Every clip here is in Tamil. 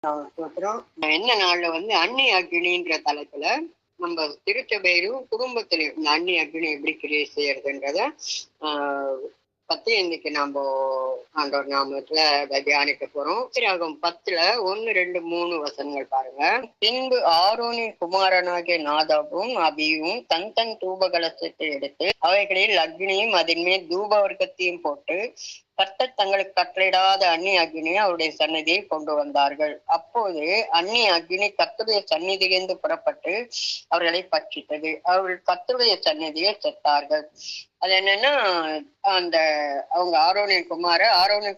அப்புறம் என்ன நாள்ல அன்னி அக்னின்ற தலைப்புல நம்ம திருச்சபையிலும் குடும்பத்திலையும் இந்த அன்னி அக்னி எப்படி கிரியை செய்யறதுன்றத பத்தி இன்னைக்கு நம்ம ஆண்டவர் நாமத்துல தியானிக்க போறோம். ஆகும் 10 1 2 3 வசனங்கள் பாருங்க. பின்பு ஆரோனின் குமாரனாகிய நாதாபும் அபியும் தன் தூப கலசத்தை எடுத்து அவைகளில் அக்னியும் அதன் மேல் தூப வர்க்கத்தையும் போட்டு கர்த்தர் தங்களுக்கு கட்டளையிடாத அன்னி அக்னியை அவருடைய சந்நிதியை கொண்டு வந்தார்கள். அப்போது அன்னி அக்னி கர்த்தருடைய சந்நிதியிலிருந்து புறப்பட்டு அவர்களை பட்சித்தது. அவர்கள் கர்த்தருடைய சந்நிதியை செத்தார்கள். அது என்னன்னா, அந்த அவங்க ஆரோனின்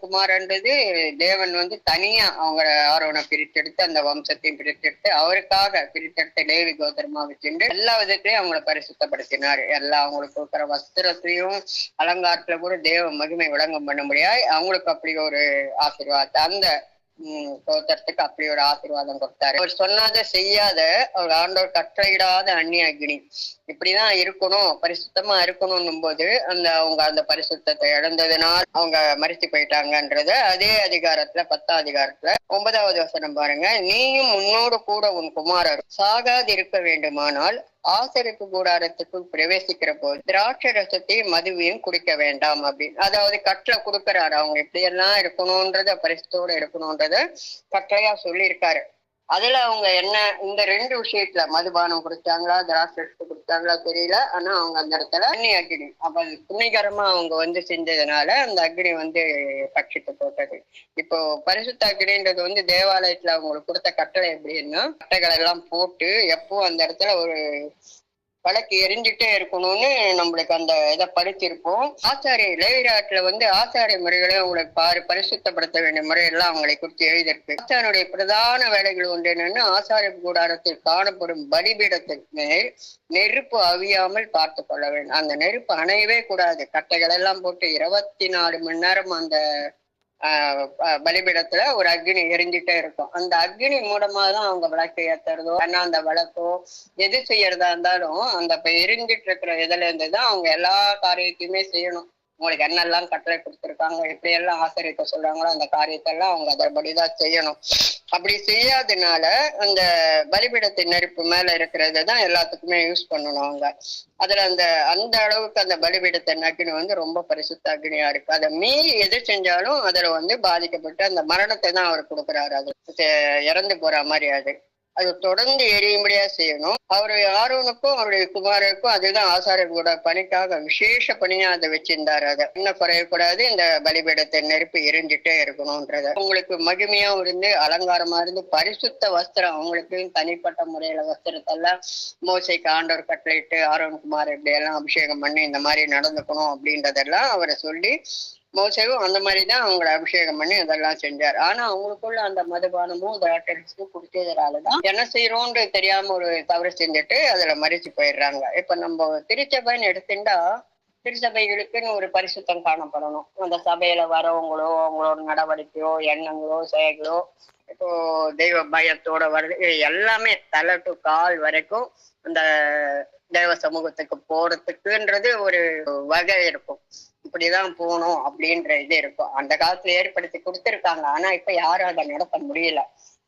குமாரன்றது தேவன் தனியா அவங்க ஆரோனை பிரித்தெடுத்து அந்த வம்சத்தையும் பிரித்தெடுத்து அவருக்காக பிரித்தெடுத்த லேவி கோத்திரமா வச்சுட்டு எல்லா விதத்திலையும் அவங்கள பரிசுத்தப்படுத்தினார். எல்லாம் அவங்களுக்கு இருக்கிற வஸ்திரத்திலையும் அலங்காரத்துல கூட தேவ மகிமை விளங்கம் பண்ண முடியாது. அவங்களுக்கு அப்படி ஒரு ஆசீர்வாதத்தை அந்த கோத்திரத்துக்கு அப்படி ஒரு ஆசீர்வாதம் கொடுத்தாரு. அவர் சொன்னாத செய்யாத அவர் ஆண்டவர் கட்டளையிடாத அன்னி அக்னி இப்படிதான் இருக்கணும், பரிசுத்தமா இருக்கணும் போது அவங்க அந்த பரிசுத்தத்தை இழந்ததுனால் அவங்க மரித்து போயிட்டாங்கன்றத அதே அதிகாரத்துல 10ஆம் அதிகாரத்துல 9வது வசனம் பாருங்க. நீயும் உன்னோடு கூட உன் குமாரர் சாகாது இருக்க வேண்டுமானால் ஆசரிப்பு கூடாரத்துக்குள் பிரவேசிக்கிற போது திராட்சை ரசத்தையும் மதுவையும் குடிக்க வேண்டாம் அப்படின்னு. அதாவது கட்டளை கொடுக்கறாரு, அவங்க எப்படியெல்லாம் இருக்கணும்ன்றத பரிசுத்தோட இருக்கணும்ன்றத கட்டளையா சொல்லியிருக்காரு. அதுல அவங்க என்ன இந்த 2 விஷயத்துல மதுபானம் குடிச்சாங்களா திராட்சை குடிச்சாங்களா தெரியல. ஆனா அவங்க அந்த இடத்துல அன்னி அக்னி அப்ப துணிகரமா அவங்க செஞ்சதுனால அந்த அக்னி பட்சித்து போட்டது. இப்போ பரிசுத்த அக்னின்றது தேவாலயத்துல அவங்களுக்கு கொடுத்த கட்டளை எப்படின்னா, கட்டைகள் எல்லாம் போட்டு எப்போ அந்த இடத்துல ஒரு வழக்கு எரிஞ்சுட்டே இருக்கணும்னு நம்மளுக்கு அந்த இதை படிச்சிருப்போம். ஆசாரிய லேவியராட்டுல ஆசாரிய முறைகளை அவங்களுக்கு பரிசுத்தப்படுத்த வேண்டிய முறையெல்லாம் அவங்களை குறித்து எழுதியிருக்கு. ஆசாரியனுடைய பிரதான வேலைகள் என்னன்னா, ஆசாரிய கூடாரத்தில் காணப்படும் பலிபீடத்திற்கு மேல் நெருப்பு அவியாமல் பார்த்து கொள்ள வேண்டும். அந்த நெருப்பு அணையவே கூடாது. கட்டைகள் எல்லாம் போட்டு 24 மணி நேரம் அந்த பலிபீடத்துல ஒரு அக்னி எரிஞ்சுட்டே இருக்கும். அந்த அக்னி மூலமா தான் அவங்க விளக்கு ஏத்துறதோ அந்த விளக்கோ எது செய்யறதா இருந்தாலும் அந்த எரிஞ்சிட்டு இருக்கிற இதுல இருந்துதான் அவங்க எல்லா காரியத்தையுமே செய்யணும். உங்களுக்கு என்னெல்லாம் கட்டளை கொடுத்துருக்காங்க, எப்படி எல்லாம் ஆசிரியக்க சொல்றாங்களோ அந்த காரியத்தெல்லாம் அவங்க அதன்படிதான் செய்யணும். அப்படி செய்யாதனால அந்த பலிபீடத்தின் நெருப்பு மேல இருக்கிறதான் எல்லாத்துக்குமே யூஸ் பண்ணணும். அவங்க அதுல அந்த அளவுக்கு அந்த பலிபீடத்தின் அக்னி ரொம்ப பரிசுத்த அக்னியா இருக்கு. அதை மீறி எது செஞ்சாலும் அதுல பாதிக்கப்பட்டு அந்த மரணத்தை தான் அவர் கொடுக்குறாரு. அது இறந்து போற மாதிரி அது தொடர்ந்து எரியும்படியா செய்யணும். அவருடைய ஆரோனுக்கும் அவருடைய குமாரருக்கும் அதுதான் ஆசாரிய கூட பணிக்காக விசேஷ பணியா அதை வச்சிருந்தாரு. அதை இன்னும் குறையக்கூடாது, இந்த பலிபீடத்தை நெருப்பு எரிஞ்சுட்டே இருக்கணும்ன்றத உங்களுக்கு மகிமையா இருந்து அலங்காரமா இருந்து பரிசுத்த வஸ்திரம் அவங்களுக்கு தனிப்பட்ட முறையில வஸ்திரத்தெல்லாம் மோசைக்கு ஆண்டவர் கட்டளையிட்டு ஆரோன் குமார் இப்படி எல்லாம் அபிஷேகம் பண்ணி இந்த மாதிரி நடந்துக்கணும் அப்படின்றதெல்லாம் அவரை சொல்லி மோசையும் அந்த மாதிரிதான் அவங்களை அபிஷேகம் பண்ணி அதெல்லாம் செஞ்சார். ஆனா அவங்களுக்குள்ள அந்த மதுபானமும் திராட்சையும் குடிச்சதுனாலதான் என்ன செய்யறோம்னு தெரியாம ஒரு தவறு செஞ்சுட்டு அதுல மறிச்சு போயிடுறாங்க. இப்ப நம்ம திருச்சபைன்னு எடுத்துட்டா திருச்சபைகளுக்குன்னு ஒரு பரிசுத்தம் காணப்படணும். அந்த சபையில வரவங்களோ அவங்களோட நடவடிக்கையோ எண்ணங்களோ செயல்களோ இப்போ தெய்வ பயத்தோட வருது எல்லாமே தலை டு கால் வரைக்கும் அந்த தெய்வ சமூகத்துக்கு போறதுக்குன்றது ஒரு வகை இருக்கும். இப்படிதான் போகணும் அப்படின்ற இது இருக்கும். அந்த காலத்துல ஏற்படுத்தி கொடுத்துருக்காங்க. ஆனா இப்ப யாரும் அதை நடத்த முடியல.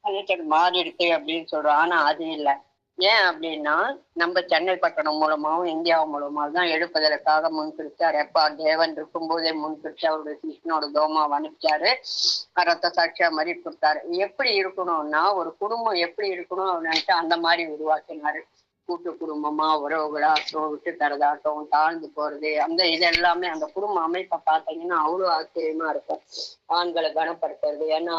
அது மாறிடுச்சு அப்படின்னு சொல்றோம். ஆனா அது இல்லை. ஏன் அப்படின்னா நம்ம சென்னை பட்டணம் மூலமாவும் இந்தியா மூலமாவும் தான் எழுப்புதலுக்காக முன்பிடிச்சார். எப்பா தேவன் இருக்கும்போதே முன்பிடிச்சு அவருடைய கிருஷ்ணனோட தோமா அனுப்பிச்சாரு. ரத்த சாட்சியா மாதிரி கொடுத்தாரு. எப்படி இருக்கணும்னா ஒரு குடும்பம் எப்படி இருக்கணும் அப்படின்ட்டு அந்த மாதிரி உருவாக்கினாரு. கூட்டு குடும்பமா உறவுகளா விட்டு தரதாட்டம் தாழ்ந்து போறது அந்த இது எல்லாமே அந்த குடும்ப அமைப்பை பார்த்தீங்கன்னா அவ்வளவு ஆச்சரியமா இருக்கும். ஆண்களை கனப்படுத்துறது, ஏன்னா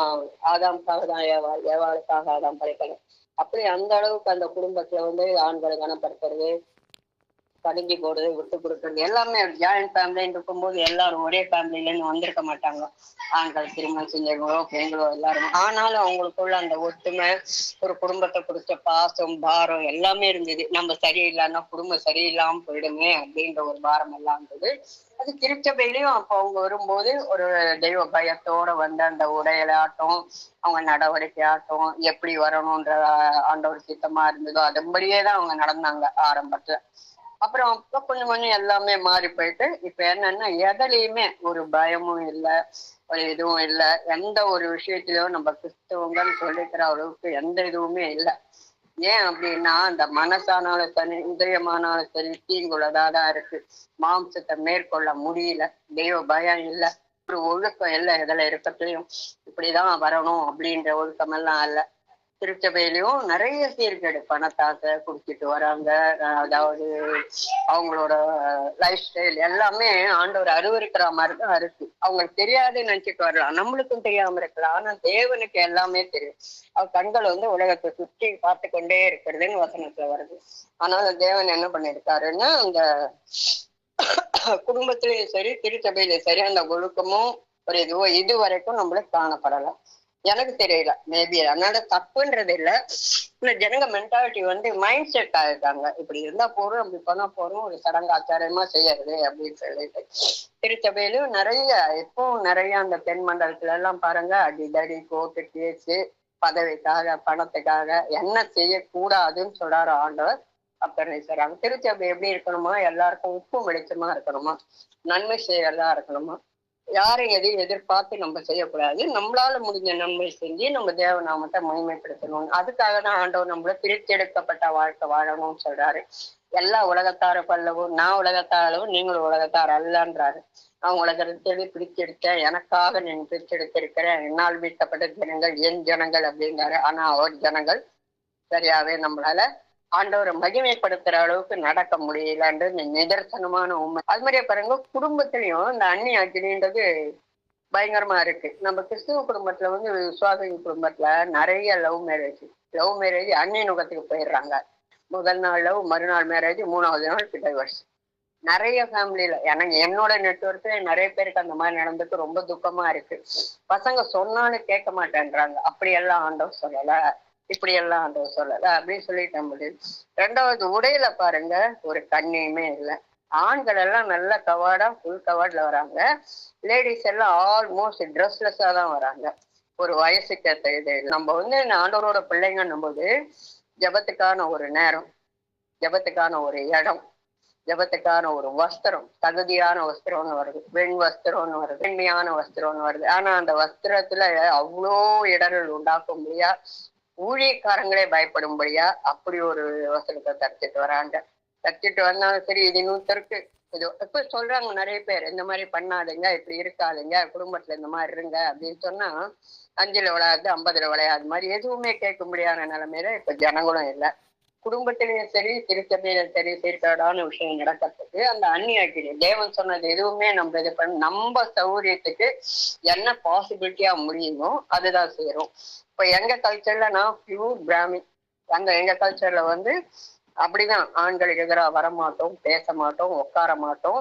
ஆதாமுக்காக தான் ஏவாளுக்காக ஆதாம் படைக்கணும். அப்படி அந்த அளவுக்கு அந்த குடும்பத்துல ஆண்களை கனப்படுத்துறது, கடுங்கி போடுறது, விட்டு கொடுக்கறது எல்லாமே ஜாயிண்ட் ஃபேமிலின்னு இருக்கும்போது எல்லாரும் ஒரே ஃபேமிலில இருந்து வந்திருக்க மாட்டாங்க. ஆண்கள் திருமணம் செஞ்சவங்களோ பெண்களோ எல்லாரும். ஆனாலும் அவங்களுக்குள்ள அந்த ஒத்துமை, ஒரு குடும்பத்தை கொடுத்த பாசம் பாரம் எல்லாமே இருந்தது. நம்ம சரியில்லைன்னா குடும்பம் சரியில்லாம போயிடுமே அப்படின்ற ஒரு பாரம் எல்லாம் இருந்தது. அது திருச்சபையிலையும் அப்போ அவங்க வரும்போது ஒரு தெய்வ பயத்தோட அந்த உடையலாட்டம் அவங்க நடவடிக்கை ஆட்டம் எப்படி வரணும்ன்ற ஆண்டவர் சித்தமா இருந்ததோ அதன்படியே தான் அவங்க நடந்தாங்க ஆரம்பத்துல. அப்புறம் அப்ப கொஞ்சம் கொஞ்சம் எல்லாமே மாறி போயிட்டு இப்ப என்னன்னா எதுலையுமே ஒரு பயமும் இல்லை, ஒரு இதுவும் இல்லை. எந்த ஒரு விஷயத்திலயும் நம்ம கிறிஸ்தவங்கன்னு சொல்லிக்கிற அளவுக்கு எந்த இதுவுமே இல்லை. ஏன் அப்படின்னா அந்த மனசானாலும் சரி, இதயமானாலும் சரி தீங்குள்ளதாதான் இருக்கு. மாம்சத்தை மேற்கொள்ள முடியல. தெய்வ பயம் இல்லை, ஒரு ஒழுக்கம் இல்லை. இதுல இருக்கத்தையும் இப்படிதான் வரணும் அப்படின்ற ஒழுக்கம் எல்லாம் இல்லை. திருச்சபையிலயும் நிறைய சீர்கேடு, பணத்தாசை குடிச்சிட்டு வராங்க. அதாவது அவங்களோட லைஃப் ஸ்டைல் எல்லாமே ஆண்டவர் அருவருக்கிற மாதிரிதான் இருக்கு. அவங்களுக்கு தெரியாதுன்னு நினைச்சிட்டு வரலாம், நம்மளுக்கும் தெரியாம இருக்கலாம். ஆனா தேவனுக்கு எல்லாமே தெரியும். அவர் கண்கள் உலகத்தை சுற்றி பார்த்து கொண்டே இருக்கிறதுன்னு வசனத்துல வருது. ஆனால தேவன் என்ன பண்ணிருக்காருன்னா அந்த குடும்பத்திலயும் சரி திருச்சபையிலயும் சரி அந்த ஒழுக்கமும் ஒரு இது வரைக்கும் நம்மளுக்கு காணப்படல. எனக்கு தெரியல, மேபி அதனால தப்புன்றது இல்லை. இந்த ஜனங்க மென்டாலிட்டி மைண்ட் செட் ஆயிருக்காங்க. இப்படி இருந்தா போறோம், அப்படி பண்ணா போறோம், ஒரு சடங்கு ஆச்சாரியமா செய்யறது அப்படின்னு சொல்லிட்டு. திருச்சபையிலும் நிறைய இப்பவும் நிறைய அந்த பெண் மண்டலத்துல எல்லாம் பாருங்க, அடிதடி கோர்ட்டு கேஸு, பதவிக்காக பணத்துக்காக என்ன செய்யக்கூடாதுன்னு சொல்றாரு ஆண்டவர். அப்ப செய்றாங்க. திருச்சபை எப்படி இருக்கணுமா? எல்லாருக்கும் உப்பு வெளிச்சமா இருக்கணுமா, நன்மை செய்யறதா இருக்கணுமா, யாரையும் எதையும் எதிர்பார்த்து நம்ம செய்யக்கூடாது. நம்மளால முடிஞ்ச நன்மை செஞ்சு நம்ம தேவநாமத்தை மகிமைப்படுத்தணும். அதுக்காக தான் ஆண்டவர் நம்மள பிரித்தெடுக்கப்பட்ட வாழ்க்கை வாழணும்னு சொல்றாரு. எல்லா உலகத்தாரும் பல்லவும் நான் உலகத்தாரவும் நீங்களும் உலகத்தார் அல்லன்றாரு. நான் உலகத்தை பிரித்தெடுத்தேன், எனக்காக நீங்க பிரித்தெடுத்திருக்கிறேன், என்னால் மீட்கப்பட்ட ஜனங்கள் என் ஜனங்கள் அப்படின்றாரு. ஆனா அவர் ஜனங்கள் சரியாவே நம்மளால ஆண்டவரை மகிமைப்படுத்துற அளவுக்கு நடக்க முடியலன்றது நிதர்சனமான உண்மை. அது மாதிரியே பாருங்க, குடும்பத்திலையும் இந்த அந்நிய அக்னின்றது பயங்கரமா இருக்கு. நம்ம கிறிஸ்துவ குடும்பத்துல விசுவாசி குடும்பத்துல நிறைய லவ் மேரேஜ் அந்நிய நுகத்துக்கு போயிடுறாங்க. முதல் நாள் லவ், மறுநாள் மேரேஜ், மூணாவது நாள் டைவர்ஸ். நிறைய ஃபேமிலியில எனக்கு என்னோட நெட்வொர்க்ல நிறைய பேருக்கு அந்த மாதிரி நடந்துட்டு ரொம்ப துக்கமா இருக்கு. பசங்க சொன்னாலும் கேட்க மாட்டேன்றாங்க. அப்படியெல்லாம் ஆண்டவர் சொல்லல, இப்படி எல்லாம் ஆண்டவர் சொல்லல அப்படின்னு சொல்லிட்ட முடியும். ரெண்டாவது உடையில பாருங்க, ஒரு கண்ணியுமே இல்லை. ஆண்கள் எல்லாம் நல்ல கவாடா ஃபுல் கவாட்ல வராங்க. லேடிஸ் எல்லாம் ஆல்மோஸ்ட் ட்ரெஸ்லெஸ்ஸா தான் வராங்க. ஒரு வயசுக்கு ஏற்ற இது நம்ம ஆண்டவரோட பிள்ளைங்கன்னும் போது ஜபத்துக்கான ஒரு நேரம், ஜபத்துக்கான ஒரு இடம், ஜபத்துக்கான ஒரு வஸ்திரம், தகுதியான வஸ்திரம்னு வருது, வெண் வஸ்திரம்னு வருது, வெண்மையான வஸ்திரம்னு வருது. ஆனா அந்த வஸ்திரத்துல அவ்வளோ இடர்கள் உண்டாக்க முடியா, ஊழியக்காரங்களே பயப்படும்படியா அப்படி ஒரு வசனத்தை தரிச்சிட்டு வராங்க. தரிச்சிட்டு வந்தாலும் சரி, இது இன்னொருத்தருக்கு இது இப்ப சொல்றாங்க நிறைய பேர், இந்த மாதிரி பண்ணாதீங்க, இப்படி இருக்காதுங்க, குடும்பத்துல இந்த மாதிரி இருங்க அப்படின்னு சொன்னா 5ல விளையாது 50ல விளையாது மாதிரி எதுவுமே கேட்க முடியாத நிலைமையில இப்ப ஜனங்களும் இல்லை. குடும்பத்திலையும் சரி திருச்சபையிலும் சரி சீர்கேடான விஷயம் நடக்கிறதுக்கு அந்த அந்நியாக்கிடு தேவன் சொன்னது எதுவுமே நம்ம இது பண்ண நம்ம சௌகரியத்துக்கு என்ன பாசிபிலிட்டியா முடியுமோ அதுதான் செய்யறோம். இப்ப எங்க கல்ச்சர்ல நான் பியூர் பிராமின். எங்க கல்ச்சர்ல அப்படிதான் ஆண்களுக்கு எதிராக வரமாட்டோம், பேச மாட்டோம், உட்கார மாட்டோம்.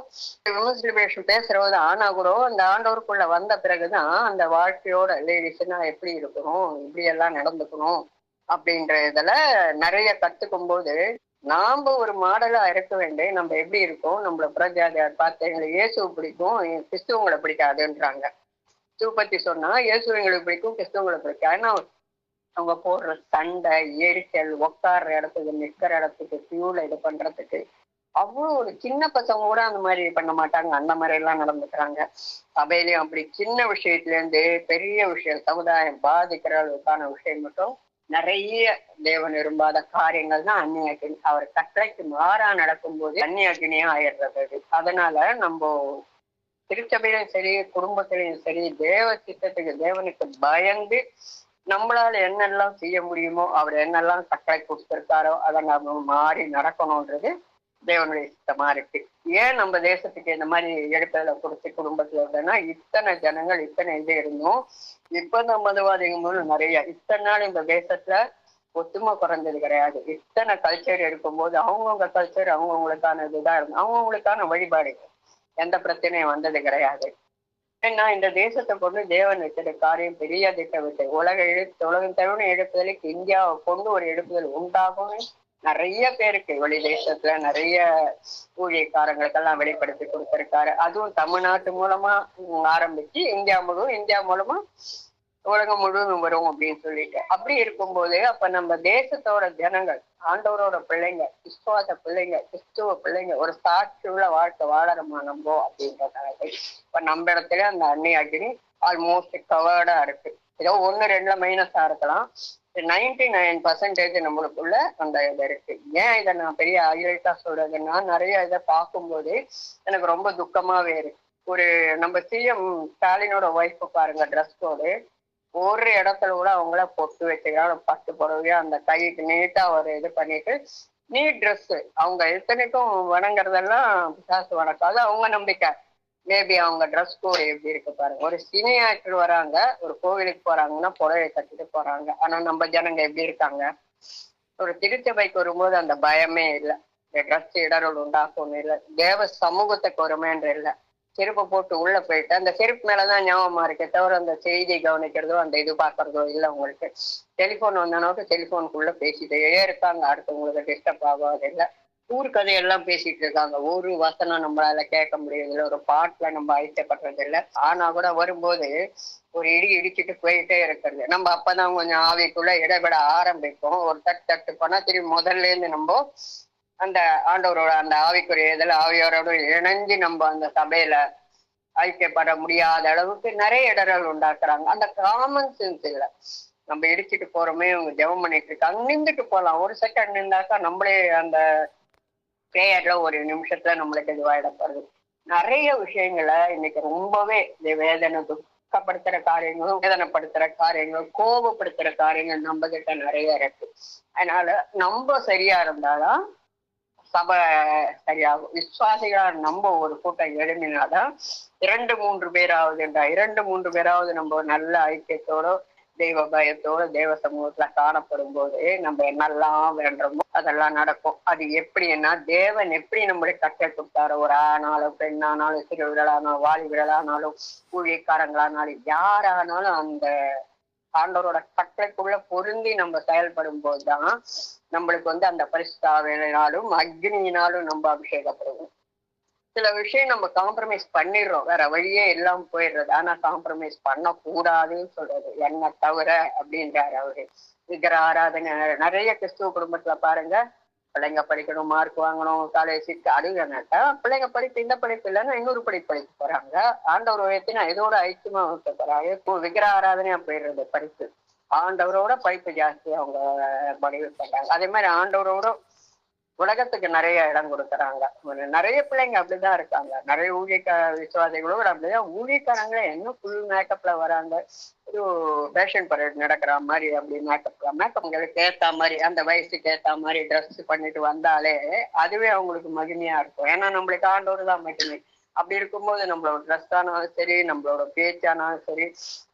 முஸ்லிமேஷன் பேசுறது ஆனா கூட அந்த ஆண்டவருக்குள்ள வந்த பிறகுதான் அந்த வாழ்க்கையோட லேடிஸ்னா எப்படி இருக்கணும், இப்படி எல்லாம் நடந்துக்கணும் அப்படின்ற இதுல நிறைய கத்துக்கும் போது நாம ஒரு மாடலா இருக்க வேண்டிய நம்ம எப்படி இருக்கோம். நம்மள புறஜாதியார் பார்த்து எங்களுக்கு இயேசுவை பிடிக்கும், கிறிஸ்துவங்களை பிடிக்காதுன்றாங்க. கிறிஸ்துவ பத்தி சொன்னா இயேசு எங்களுக்கு பிடிக்கும், கிறிஸ்துவங்களை பிடிக்கும். ஏன்னா அவங்க போடுற சண்டை, எரிச்சல், உட்கார்ற இடத்துக்கு நிற்கிற இடத்துக்கு பியூல இது பண்றதுக்கு அவ்வளவு ஒரு சின்ன பசங்க கூட அந்த மாதிரி பண்ண மாட்டாங்க. அந்த மாதிரி எல்லாம் நடந்துக்கிறாங்க. சபையிலயும் அப்படி சின்ன விஷயத்துல இருந்து பெரிய விஷயம் சமுதாயம் பாதிக்கிற அளவுக்கான விஷயம் மட்டும் நிறைய தேவன் விரும்பாத காரியங்கள் தான் அந்நிய அக்னி. அவர் கட்டளைக்கு மாறா நடக்கும் போது அந்நிய அக்னியா ஆயிடுறது. அதனால நம்ம திருச்சபையிலும் சரி குடும்பத்திலையும் சரி தேவ சித்தத்துக்கு தேவனுக்கு பயந்து நம்மளால என்னெல்லாம் செய்ய முடியுமோ அவர் என்னெல்லாம் கட்டளை கொடுத்திருக்காரோ அதை நம்ம மாறி நடக்கணும்ன்றது தேவனுடைய சித்தமா இருக்கு. ஏன் நம்ம தேசத்துக்கு இந்த மாதிரி எடுப்பதில கொடுத்து குடும்பத்துல இருந்தேன்னா இத்தனை ஜனங்கள் இத்தனை இது இருந்தோம். இப்ப இந்த மதவாதிகள் மூலம் நிறைய இத்தனை நாள் இந்த தேசத்துல ஒத்துமை குறைஞ்சது கிடையாது. இத்தனை கல்ச்சர் இருக்கும்போது அவங்கவுங்க கல்ச்சர் அவங்கவுங்களுக்கான இதுதான் இருக்கும், அவங்கவுங்களுக்கான வழிபாடு, எந்த பிரச்சனையும் வந்தது கிடையாது. ஏன்னா இந்த தேசத்தை கொண்டு தேவன் வச்சது காரியம் பெரிய திட்டமிட்டு உலகம் தழுவின எழுப்புதலுக்கு இந்தியாவை கொண்டு ஒரு எழுப்புதல் உண்டாகும். நிறைய பேருக்கு வெளி தேசத்துல நிறைய ஊழியக்காரங்களுக்கெல்லாம் வெளிப்படுத்தி கொடுத்திருக்காரு. அதுவும் தமிழ்நாட்டு மூலமா ஆரம்பிச்சு இந்தியா மூலமா உலகம் முழுவதும் வரும் அப்படின்னு சொல்லிட்டு. அப்படி இருக்கும்போது அப்ப நம்ம தேசத்தோட ஜனங்கள், ஆண்டவரோட பிள்ளைங்க, விசுவாச பிள்ளைங்க, கிறிஸ்துவ பிள்ளைங்க ஒரு சாட்சி உள்ள வாழ்க்கை வாழறோமா நம்போ அப்படின்றதால இப்ப நம்ம இடத்துல அந்த அன்னை அக்னி ஆல்மோஸ்ட் கவர்டா இருக்கு. ஏதோ 1-2 மைனஸா இருக்கலாம். 99% நம்மளுக்குள்ள அந்த இது இருக்கு. ஏன் இதை நான் பெரிய ஹைலைட்டா சொல்றதுன்னா, நிறைய இதை பார்க்கும்போது எனக்கு ரொம்ப துக்கமாவே இருக்கு. ஒரு நம்ம சிஎம் ஸ்டாலினோட ஒய்ஃப் பாருங்க, ட்ரெஸ் கோடு ஒரு இடத்துல கூட அவங்கள பொட்டு வச்சுக்கிறாங்க, பட்டு புடவையா அந்த கைக்கு நீட்டா ஒரு இது பண்ணிட்டு நீட் ட்ரெஸ். அவங்க இத்தனைக்கும் வணங்குறதெல்லாம் பிசாசு வணக்கம், அது அவங்க நம்பிக்கை. மேபி அவங்க ட்ரெஸ் கோடு எப்படி இருக்கு பாருங்க. ஒரு சினி ஆக்டர் வராங்க, ஒரு கோவிலுக்கு போறாங்கன்னா புடவை கட்டிட்டு போறாங்க. ஆனா நம்ம ஜனங்க எப்படி இருக்காங்க? ஒரு திருச்சபைக்கு வரும்போது அந்த பயமே இல்லை, ட்ரெஸ் இடர்கள் உண்டாக்கும் இல்லை, தேவ சமூகத்துக்கு ஒருமைன்ற இல்லை. செருப்பை போட்டு உள்ள போயிட்டு அந்த செருப்பு மேலதான் ஞாபகமா இருக்கே தவிர அந்த செய்தி கவனிக்கிறதோ அந்த இது பாக்குறதோ இல்லை. உங்களுக்கு டெலிபோன் வந்தனோட்டு டெலிபோனுக்குள்ள பேசிட்டே இருக்காங்க, அடுத்தவங்களுக்கு டிஸ்டர்ப் ஆகாது இல்லை. ஊர் கதையெல்லாம் பேசிட்டு இருக்காங்க, ஒரு வசனம் நம்மளால கேட்க முடியறதில்ல, ஒரு பாட்டுல நம்ம ஐக்கியப்படுறது இல்லை. ஆனா கூட வரும்போது ஒரு இடி இடிச்சுட்டு போயிட்டே இருக்கிறது. நம்ம அப்பதான் கொஞ்சம் ஆவிக்குள்ள இடைபெட ஆரம்பிக்கும். ஒரு தட்டு போனா திரும்பி முதல்ல இருந்து நம்ம அந்த ஆண்டவரோட அந்த ஆவிக்குரிய இதில் ஆவியோரோட இணைஞ்சு நம்ம அந்த சபையில ஐக்கியப்பட முடியாத அளவுக்கு நிறைய இடர்கள் உண்டாக்குறாங்க. அந்த காமன் சென்ஸ் இல்லை. நம்ம இடிச்சிட்டு போறோமே, இவங்க ஜெபம் பண்ணிட்டு இருக்காங்க, நின்றுட்டு போகலாம், ஒரு செகண்ட் நின்றாக்கா நம்மளே அந்த பிரேயர்ல ஒரு நிமிஷத்துல நம்மளுக்கு இதுவாயிடப்படுது. நிறைய விஷயங்களை இன்னைக்கு ரொம்பவே வேதனை துக்கப்படுத்துற காரியங்களும், வேதனைப்படுத்துற காரியங்களும், கோபப்படுத்துற காரியங்கள் நம்ம கிட்ட நிறைய இருக்கு. அதனால நம்ம சரியா இருந்தாதான் சபை சரியாகும். விசுவாசிகளா நம்ம ஒரு கூட்டம் எழுந்தினாதான் 2-3 பேராவது 2-3 பேராவது நம்ம நல்ல ஐக்கியத்தோட தெய்வ பயத்தோட தேவ சமூகத்துல காணப்படும் போது நம்ம என்னெல்லாம் வேண்டுமோ அதெல்லாம் நடக்கும். அது எப்படின்னா, தேவன் எப்படி நம்மளுக்கு கட்டளை கொடுத்தாரோ, ஒரு ஆனாலும் பெண்ணானாலும் சிறுவிரலானாலும் வாலிபரலானாலும் ஊழியக்காரங்களானாலும் யாரானாலும் அந்த ஆண்டவரோட கட்டளைக்குள்ள பொருந்தி நம்ம செயல்படும் போதுதான் நம்மளுக்கு அந்த பரிசுத்தாவினாலும் அக்னியினாலும் நம்ம அபிஷேகப்படுவோம். சில விஷயம் நம்ம காம்ப்ரமைஸ் பண்ணிடுறோம், வேற வழியே எல்லாம் போயிடுறது. ஆனா காம்ப்ரமைஸ் பண்ண கூடாதுன்னு சொல்றது, என்ன தவிர அப்படின்றாரு அவரு. விக்கிர ஆராதனை நிறைய கிறிஸ்துவ குடும்பத்துல பாருங்க, பிள்ளைங்க படிக்கணும், மார்க் வாங்கணும், காலேஜ் சீட் அடுகனாட்டா பிள்ளைங்க படிப்பு இந்த படிப்பு இல்லைன்னா இன்னொரு படிக்க போறாங்க. ஆண்டவர் உயர்த்தினா இதோட ஐக்கியமா வைக்க போறாங்க. இப்போ விக்கிர ஆராதனையா போயிடுறது படிப்பு. ஆண்டவரோட படிப்பு ஜாஸ்தி அவங்க படிவு பண்றாங்க. அதே மாதிரி ஆண்டவரோட உலகத்துக்கு நிறைய இடம் கொடுக்குறாங்க. நிறைய பிள்ளைங்க அப்படிதான் இருக்காங்க. நிறைய விசுவாசிகளோட அப்படிதான் ஊழியக்காரங்களே இன்னும் ஃபுல் மேக்கப்ல வராங்க. ஒரு ஃபேஷன் பரேட் நடக்கிற மாதிரி அப்படி மேக்கப்ங்களுக்கு ஏத்த மாதிரி அந்த வயசுக்கு ஏத்த மாதிரி ட்ரெஸ் பண்ணிட்டு வந்தாலே அதுவே அவங்களுக்கு மகிமையா இருக்கும். ஏன்னா நம்மளுக்கு ஆண்டவர் தான் மகிமை. அப்படி இருக்கும்போது நம்மளோட ட்ரெஸ் ஆனாலும் சரி, நம்மளோட பேச்சானாலும் சரி,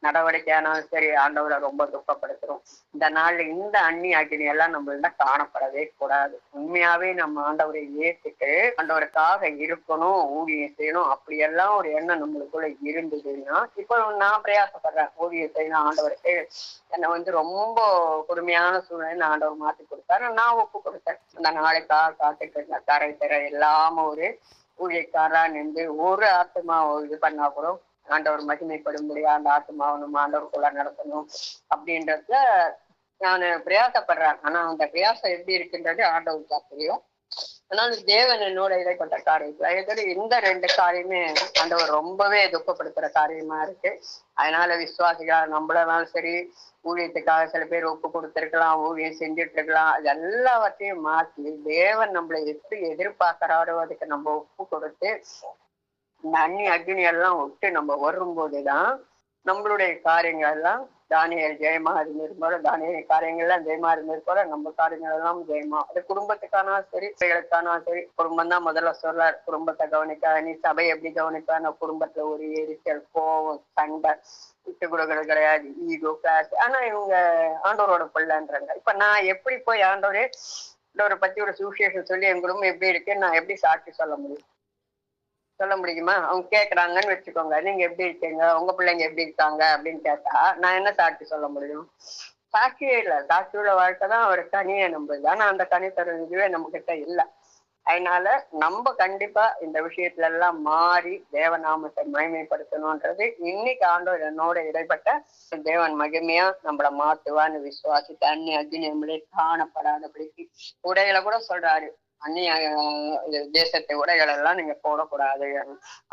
நடவடிக்கையானாலும் சரி ஆண்டவரை ரொம்ப துக்கப்படுத்துறோம். இந்த நாள்ல இந்த அந்நி அக்னி எல்லாம் நம்மள்ட காணப்படவே கூடாது. உண்மையாவே நம்ம ஆண்டவரை ஏற்றுட்டு ஆண்டவருக்காக இருக்கணும், ஊழியம் செய்யணும், அப்படியெல்லாம் ஒரு எண்ணம் நம்மளுக்குள்ள இருந்ததுன்னா, இப்போ நான் பிரயாசப்படுறேன் ஊழியம் செய்யணும் ஆண்டவருக்கு. என்னை ரொம்ப கொடுமையான சூழ்நிலை ஆண்டவர் மாத்தி கொடுத்தாரு, நான் ஒப்பு கொடுத்தேன். அந்த நாளைக்காக காத்துட்டு இருந்தேன். தரை தர இல்லாம ஒரு ஊழியக்காரா நின்று ஒரு ஆத்மா இது பண்ணா கூட ஆண்டவர் மகிமைப்படும் முடியாது. அந்த ஆத்மாவை நம்ம ஆண்டவருக்குள்ள நடத்தணும் அப்படின்றதுல நான் பிரயாசப்படுறேன். ஆனா அந்த பிரயாசம் எப்படி இருக்குன்றது ஆண்டவருக்கு தெரியும். அதனால தேவன் என்னோட இடைப்பட்ட காரியத்துல இந்த 2 காரியமே ஆண்டவர் ரொம்பவே துக்கப்படுத்துற காரியமா இருக்கு. அதனால விசுவாசிகளா நம்மளாலும் சரி, ஊழியத்துக்காக சில பேர் ஒப்பு கொடுத்திருக்கலாம், ஊழியம் செஞ்சுட்டு இருக்கலாம், அது எல்லாவற்றையும் மாற்றி தேவன் நம்மளை எப்படி எதிர்பார்க்கிறாரோ அதுக்கு நம்ம ஒப்பு கொடுத்து இந்த அந்நி அக்னி எல்லாம் விட்டு நம்ம வரும்போதுதான் நம்மளுடைய காரியங்கள் எல்லாம் தானியல் ஜெயமா இருந்திருப்போல, தானியல் காரியங்கள்லாம் ஜெயமா இருந்திருப்போல, நம்ம காரியங்கள் எல்லாம் ஜெயமா. அது குடும்பத்துக்கானா சரி, பிள்ளைகளுக்கானா சரி. குடும்பம் தான் முதல்ல சொல்றாரு, குடும்பத்தை கவனிக்க. நீ சபை எப்படி கவனிப்பா? குடும்பத்துல ஒரு எரிச்சல், கோவம், சண்டை, விட்டு கொடுக்கறது கிடையாது, ஈகோ, கிளாஸ். ஆனா இவங்க ஆண்டவரோட பிள்ளைன்றாங்க. இப்ப நான் எப்படி போய் ஆண்டவரே ஆண்டவரை பத்தி ஒரு சுவிசேஷம் சொல்லி என் குடும்பம் எப்படி இருக்குன்னு நான் எப்படி சாட்சி சொல்ல முடியும்? சொல்ல முடியுமா? அவங்க கேட்கறாங்கன்னு வச்சுக்கோங்க, நீங்க எப்படி இருக்கீங்க, உங்க பிள்ளைங்க எப்படி இருக்காங்க அப்படின்னு கேட்டா நான் என்ன சாட்சி சொல்ல முடியும்? சாட்சியே இல்லை. சாட்சியோட வாழ்க்கை தான் ஒரு கனியை நம்புது. ஆனா அந்த கனி தரும் இதுவே நம்ம கிட்ட இல்லை. அதனால நம்ம கண்டிப்பா இந்த விஷயத்துல எல்லாம் மாறி தேவநாமத்தை மகிமைப்படுத்தணும்ன்றது இன்னைக்கு ஆண்டவர் என்னோட இடைப்பட்ட தேவன் மகிமையா நம்மள மாத்துவான்னு விசுவாசித்து அந்நிய அக்னி நம்மளே காணப்படாதபடிக்கு உடைகளை கூட சொல்றாரு. அந்நிய தேசத்தை உடைகள் எல்லாம் நீங்க போடக்கூடாது,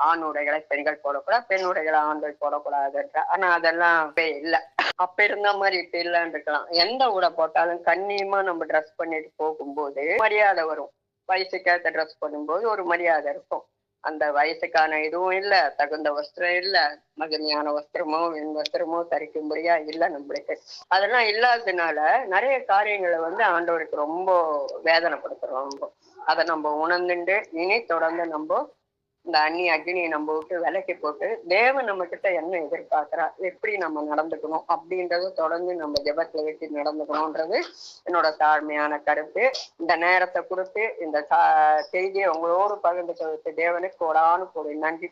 ஆண் உடைகளை பெண்கள் போடக்கூடாது, பெண் உடைகளை ஆண்கள் போடக்கூடாது. ஆனா அதெல்லாம் இல்லை. அப்ப இருந்த மாதிரி இப்ப இல்லன்னு இருக்கலாம். எந்த உடை போட்டாலும் கண்ணியமா நம்ம ட்ரெஸ் பண்ணிட்டு போகும்போது மரியாதை வரும். வயசுக்கேற்ற ட்ரெஸ் பண்ணும்போது ஒரு மரியாதை இருக்கும். அந்த வயசுக்கான இதுவும் இல்ல, தகுந்த வஸ்திரம் இல்ல, மகிமையான வஸ்திரமோ வெண் வஸ்திரமோ தரிக்கும்படியா இல்ல நம்மளுக்கு. அதெல்லாம் இல்லாததுனால நிறைய காரியங்களை ஆண்டவருக்கு ரொம்ப வேதனைப்படுத்துறோம். ரொம்ப அதை நம்ம உணர்ந்துட்டு இனி தொடர்ந்து நம்ம இந்த அந்நிய அக்னியை நம்ம விட்டு விலக்கி போட்டு தேவன் நம்ம கிட்ட என்ன எதிர்பார்க்கிறா, எப்படி நம்ம நடந்துக்கணும் அப்படின்றத தொடர்ந்து நம்ம ஜெபத்துல வச்சு நடந்துக்கணும்ன்றது என்னோட தாழ்மையான கருத்து. இந்த நேரத்தை கொடுத்து இந்த செய்தியை உங்களோடு பகிர்ந்து தேவனுக்கு கோடானு கோடி நன்றி.